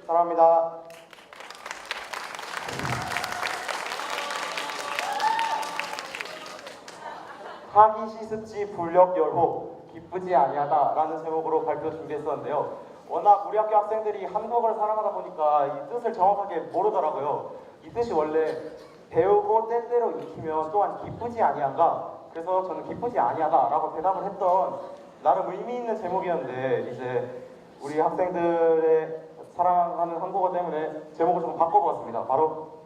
사랑합니다. 하기 시습지 불력 열호 기쁘지 아니하다라는 제목으로 발표 준비했었는데요. 워낙 우리 학교 학생들이 한국어를 사랑하다 보니까 이 뜻을 정확하게 모르더라고요. 이 뜻이 원래 배우고 때때로 익히면 또한 기쁘지 아니한가? 그래서 저는 기쁘지 아니하다라고 대답을 했던 나름 의미 있는 제목이었는데 이제 우리 학생들의 사랑하는 한국어 때문에 제목을 좀 바꿔보았습니다. 바로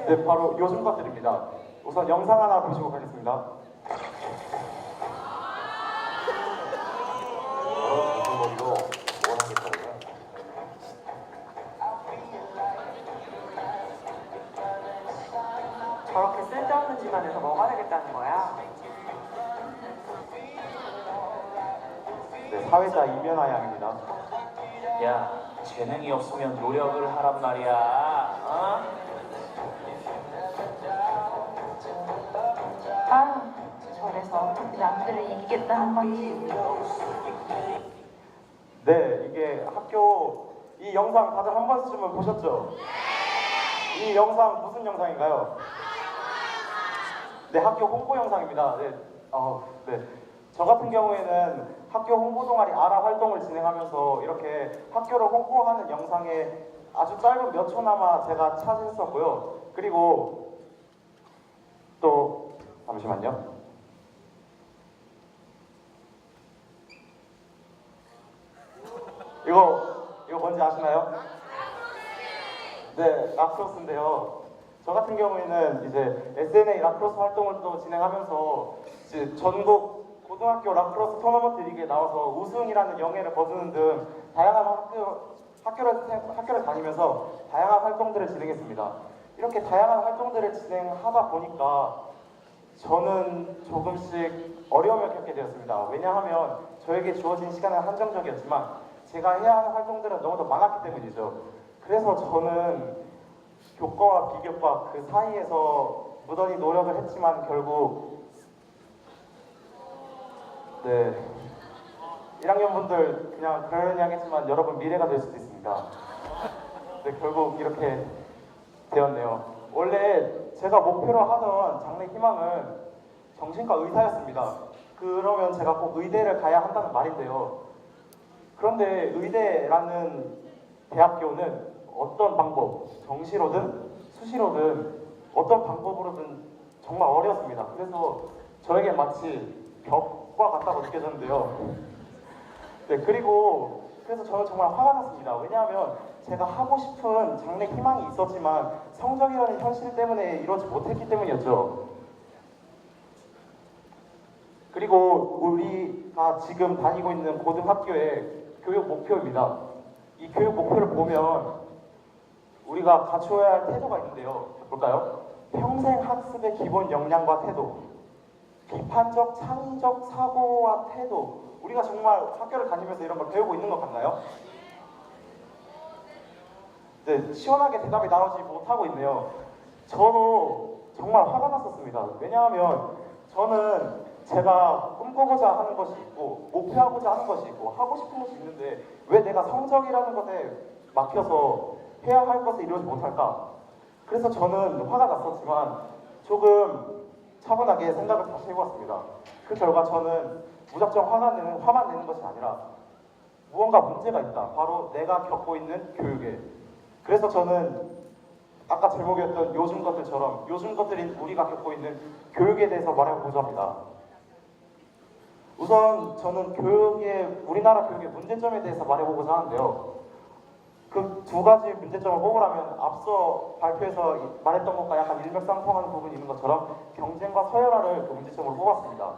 네, 바로 요즘 것들입니다. 우선 영상 하나 보시고 가겠습니다. 주머니로 뭘 하겠다고요? 저렇게 쓸데없는 집안에서 뭐가 되겠다는 거야? 네, 사회자 이면아 양입니다. 야, 재능이 없으면 노력을 하란 말이야. 어? 아, 저래서 어떻게 남들을 이기겠다는 건지. 네, 이게 학교 이 영상 다들 한 번쯤은 보셨죠? 이 영상 무슨 영상인가요? 네, 학교 홍보 영상입니다. 네, 네. 저 같은 경우에는 학교 홍보 동아리 아라 활동을 진행하면서 이렇게 학교를 홍보하는 영상에 아주 짧은 몇 초나마 제가 차지했었고요. 그리고 또 잠시만요. 이거 뭔지 아시나요? 네, 라크로스인데요. 저 같은 경우에는 이제 SNA 라크로스 활동을 또 진행하면서 이제 전국 고등학교 라크로스 토너먼트 리그에 나와서 우승이라는 영예를 거두는 등 다양한 학교를 다니면서 다양한 활동들을 진행했습니다. 이렇게 다양한 활동들을 진행하다 보니까 저는 조금씩 어려움을 겪게 되었습니다. 왜냐하면 저에게 주어진 시간은 한정적이었지만 제가 해야 하는 활동들은 너무도 많았기 때문이죠. 그래서 저는 교과와 비교과 그 사이에서 무던히 노력을 했지만 결국 네 1학년 분들 그냥 그러려니 하겠지만 여러분 미래가 될 수도 있습니다. 네, 결국 이렇게 되었네요. 원래 제가 목표로 하던 장래 희망은 정신과 의사였습니다. 그러면 제가 꼭 의대를 가야 한다는 말인데요. 그런데 의대라는 대학교는 어떤 방법, 정시로든 수시로든 어떤 방법으로든 정말 어려웠습니다. 그래서 저에게 마치 벽과 같다고 느껴졌는데요. 네, 그리고 그래서 저는 정말 화가 났습니다. 왜냐하면 제가 하고 싶은 장래 희망이 있었지만 성적이라는 현실 때문에 이루어지 못했기 때문이었죠. 그리고 우리가 지금 다니고 있는 고등학교의 교육 목표입니다. 이 교육 목표를 보면 우리가 갖추어야 할 태도가 있는데요. 볼까요? 평생 학습의 기본 역량과 태도, 비판적, 창의적 사고와 태도. 우리가 정말 학교를 다니면서 이런 걸 배우고 있는 것 같나요? 네, 시원하게 대답이 나오지 못하고 있네요. 저도 정말 화가 났었습니다. 왜냐하면 저는 제가 꿈꾸고자 하는 것이 있고 목표하고자 하는 것이 있고 하고 싶은 것이 있는데 왜 내가 성적이라는 것에 막혀서 해야 할 것을 이루지 못할까? 그래서 저는 화가 났었지만 조금 차분하게 생각을 다시 해보았습니다. 그 결과 저는 무작정 화만 내는 것이 아니라 무언가 문제가 있다. 바로 내가 겪고 있는 교육에. 그래서 저는 아까 제목이었던 요즘 것들처럼 요즘 것들인 우리가 겪고 있는 교육에 대해서 말해보고자 합니다. 우선 저는 우리나라 교육의 문제점에 대해서 말해보고자 하는데요. 그 두 가지 문제점을 뽑으라면 앞서 발표에서 말했던 것과 약간 일맥상통하는 부분이 있는 것처럼 경쟁과 서열화를 그 문제점으로 뽑았습니다.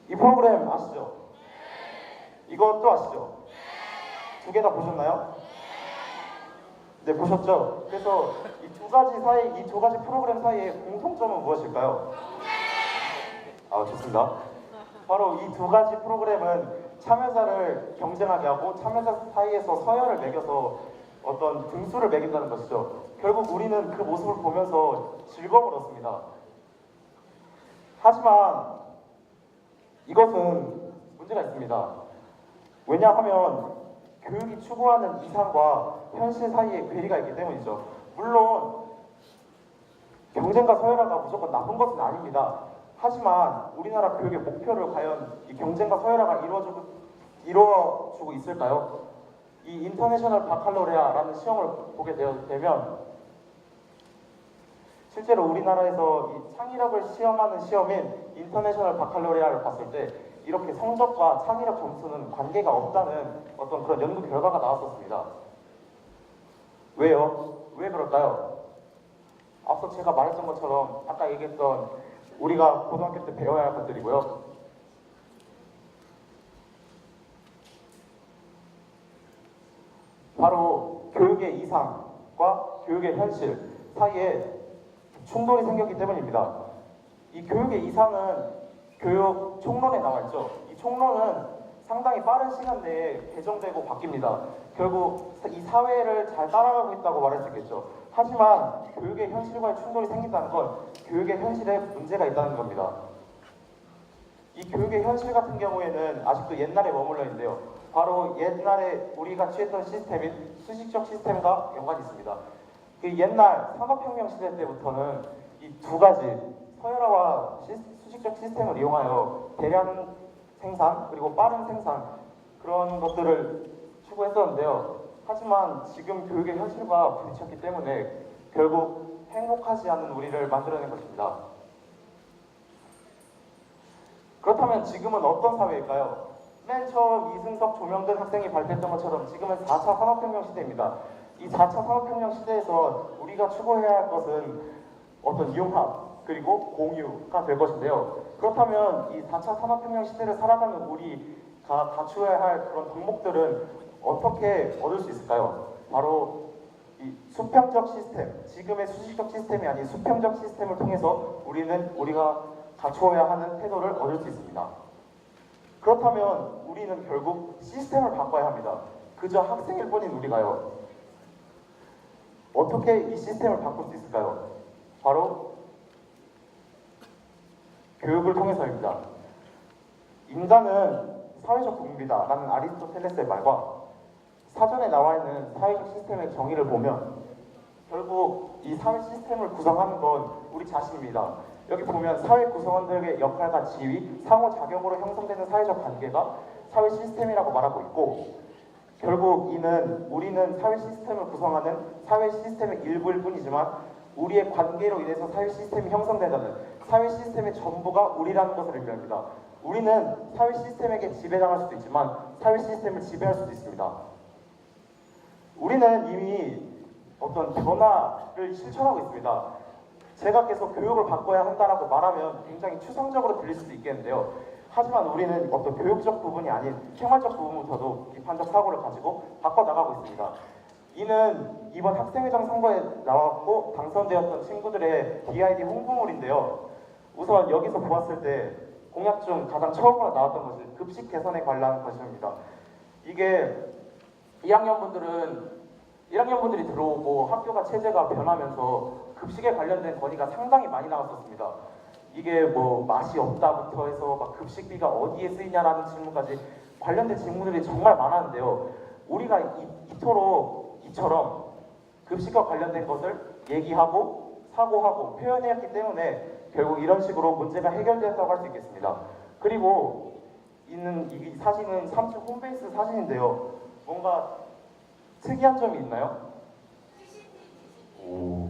이 프로그램 아시죠? 이것도 아시죠? 두 개 다 보셨나요? 네, 보셨죠? 그래서 이 두 가지 프로그램 사이의 공통점은 무엇일까요? 아, 좋습니다. 바로 이 두 가지 프로그램은 참여자를 경쟁하게 하고 참여자 사이에서 서열을 매겨서 어떤 등수를 매긴다는 것이죠. 결국 우리는 그 모습을 보면서 즐거움을 얻습니다. 하지만 이것은 문제가 있습니다. 왜냐하면 교육이 추구하는 이상과 현실 사이에 괴리가 있기 때문이죠. 물론 경쟁과 서열화가 무조건 나쁜 것은 아닙니다. 하지만 우리나라 교육의 목표를 과연 이 경쟁과 서열화가 이루어주고 있을까요? 이 인터내셔널 바칼로레아라는 시험을 보게 되면 실제로 우리나라에서 이 창의력을 시험하는 시험인 인터내셔널 바칼로레아를 봤을 때 이렇게 성적과 창의력 점수는 관계가 없다는 어떤 그런 연구 결과가 나왔었습니다. 왜요? 왜 그럴까요? 앞서 제가 말했던 것처럼 아까 얘기했던 우리가 고등학교 때 배워야 할 것들이고요. 바로 교육의 이상과 교육의 현실 사이에 충돌이 생겼기 때문입니다. 이 교육의 이상은 교육 총론에 나와 있죠. 이 총론은 상당히 빠른 시간 내에 개정되고 바뀝니다. 결국 이 사회를 잘 따라가고 있다고 말할 수 있겠죠. 하지만 교육의 현실과의 충돌이 생긴다는 건 교육의 현실에 문제가 있다는 겁니다. 이 교육의 현실 같은 경우에는 아직도 옛날에 머물러 있는데요. 바로 옛날에 우리가 취했던 시스템인 수식적 시스템과 연관이 있습니다. 그 옛날 산업혁명 시대 때부터는 이 두 가지 서열화와 수식적 시스템을 이용하여 대량 생산 그리고 빠른 생산 그런 것들을 추구했었는데요. 하지만 지금 교육의 현실과 부딪혔기 때문에 결국 행복하지 않은 우리를 만들어낸 것입니다. 그렇다면 지금은 어떤 사회일까요? 맨 처음 이승석, 조명근 학생이 발표했던 것처럼 지금은 4차 산업혁명 시대입니다. 이 4차 산업혁명 시대에서 우리가 추구해야 할 것은 어떤 융합 그리고 공유가 될 것인데요. 그렇다면 이 4차 산업혁명 시대를 살아가는 우리가 갖추어야 할 그런 덕목들은 어떻게 얻을 수 있을까요? 바로 이 수평적 시스템, 지금의 수식적 시스템이 아닌 수평적 시스템을 통해서 우리가 갖추어야 하는 태도를 얻을 수 있습니다. 그렇다면 우리는 결국 시스템을 바꿔야 합니다. 그저 학생일 뿐인 우리가요. 어떻게 이 시스템을 바꿀 수 있을까요? 바로 교육을 통해서입니다. 인간은 사회적 동물이다 라는 아리스토텔레스의 말과 사전에 나와 있는 사회적 시스템의 정의를 보면 결국 이 사회 시스템을 구성하는 건 우리 자신입니다. 여기 보면 사회 구성원들의 역할과 지위, 상호작용으로 형성되는 사회적 관계가 사회 시스템이라고 말하고 있고 결국 우리는 사회 시스템을 구성하는 사회 시스템의 일부일 뿐이지만 우리의 관계로 인해서 사회 시스템이 형성된다는 사회 시스템의 전부가 우리라는 것을 의미합니다. 우리는 사회 시스템에게 지배당할 수도 있지만 사회 시스템을 지배할 수도 있습니다. 우리는 이미 어떤 변화를 실천하고 있습니다. 제가 계속 교육을 바꿔야 한다라고 말하면 굉장히 추상적으로 들릴 수도 있겠는데요. 하지만 우리는 어떤 교육적 부분이 아닌 생활적 부분부터도 비판적 사고를 가지고 바꿔나가고 있습니다. 이는 이번 학생회장 선거에 나왔고 당선되었던 친구들의 DID 홍보물인데요. 우선 여기서 보았을 때 공약 중 가장 처음으로 나왔던 것이 급식 개선에 관련한 것입니다. 이게 1학년분들이 들어오고 학교가 체제가 변하면서 급식에 관련된 건의가 상당히 많이 나왔었습니다. 이게 뭐 맛이 없다부터 해서 막 급식비가 어디에 쓰이냐라는 질문까지 관련된 질문들이 정말 많았는데요. 우리가 이처럼 급식과 관련된 것을 얘기하고 사고하고 표현했기 때문에 결국 이런 식으로 문제가 해결되었다고 할 수 있겠습니다. 그리고 이 사진은 3층 홈베이스 사진인데요. 뭔가 특이한 점이 있나요? 오.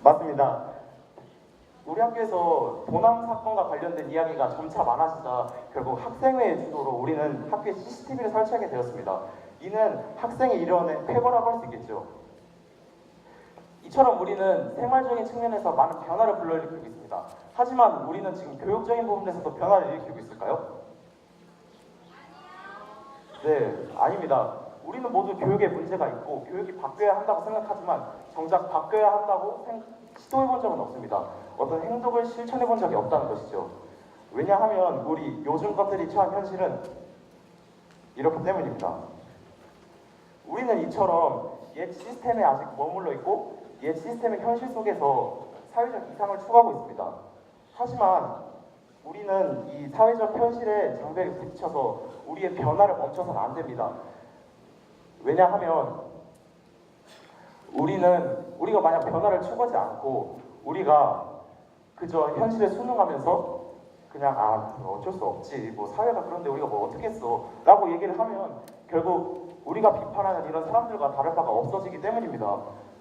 맞습니다. 우리 학교에서 도난 사건과 관련된 이야기가 점차 많아지자 결국 학생회 주도로 우리는 학교에 CCTV를 설치하게 되었습니다. 이는 학생이 이뤄낸 쾌거라고 할 수 있겠죠. 이처럼 우리는 생활적인 측면에서 많은 변화를 불러일으키고 있습니다. 하지만 우리는 지금 교육적인 부분에서도 변화를 일으키고 있을까요? 네, 아닙니다. 우리는 모두 교육에 문제가 있고 교육이 바뀌어야 한다고 생각하지만 정작 바뀌어야 한다고 시도해본 적은 없습니다. 어떤 행동을 실천해본 적이 없다는 것이죠. 왜냐하면 우리 요즘 것들이 처한 현실은 이렇기 때문입니다. 우리는 이처럼 옛 시스템에 아직 머물러 있고 옛 시스템의 현실 속에서 사회적 이상을 추구하고 있습니다. 하지만 우리는 이 사회적 현실의 장벽에 부딪혀서 우리의 변화를 멈춰서는 안 됩니다. 왜냐하면 우리가 만약 변화를 추구하지 않고 우리가 그저 현실에 순응하면서 그냥 어쩔 수 없지 뭐 사회가 그런데 우리가 뭐 어떻게 했어 라고 얘기를 하면 결국 우리가 비판하는 이런 사람들과 다를 바가 없어지기 때문입니다.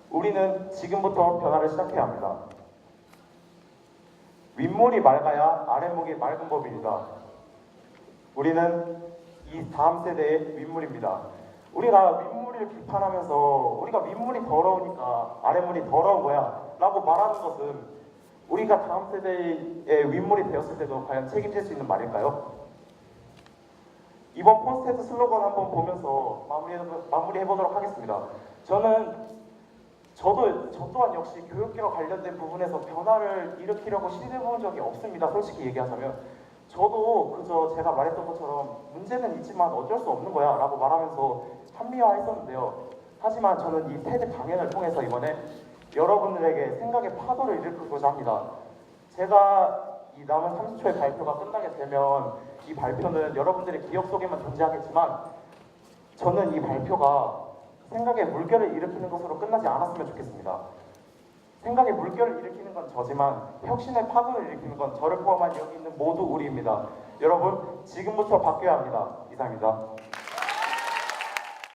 우리는 지금부터 변화를 시작해야 합니다. 윗물이 맑아야 아랫목이 맑은 법입니다. 우리는 이 다음 세대의 윗물입니다. 우리가 윗물을 비판하면서 우리가 윗물이 더러우니까 아랫물이 더러운 거야 라고 말하는 것은 우리가 다음 세대의 윗물이 되었을 때도 과연 책임질 수 있는 말일까요? 이번 포스트잇 슬로건 한번 보면서 마무리해보도록 하겠습니다. 저 또한 역시 교육계와 관련된 부분에서 변화를 일으키려고 시도해본 적이 없습니다. 솔직히 얘기하자면 저도 그저 제가 말했던 것처럼 문제는 있지만 어쩔 수 없는 거야 라고 말하면서 합리화했었는데요. 하지만 저는 이 테드 강연을 통해서 이번에 여러분들에게 생각의 파도를 일으키고자 합니다. 제가 이 남은 30초의 발표가 끝나게 되면 이 발표는 여러분들의 기억 속에만 존재하겠지만 저는 이 발표가 생각의 물결을 일으키는 것으로 끝나지 않았으면 좋겠습니다. 생각의 물결을 일으키는 건 저지만 혁신의 파도를 일으키는 건 저를 포함한 여기 있는 모두 우리입니다. 여러분 지금부터 바뀌어야 합니다. 이상입니다.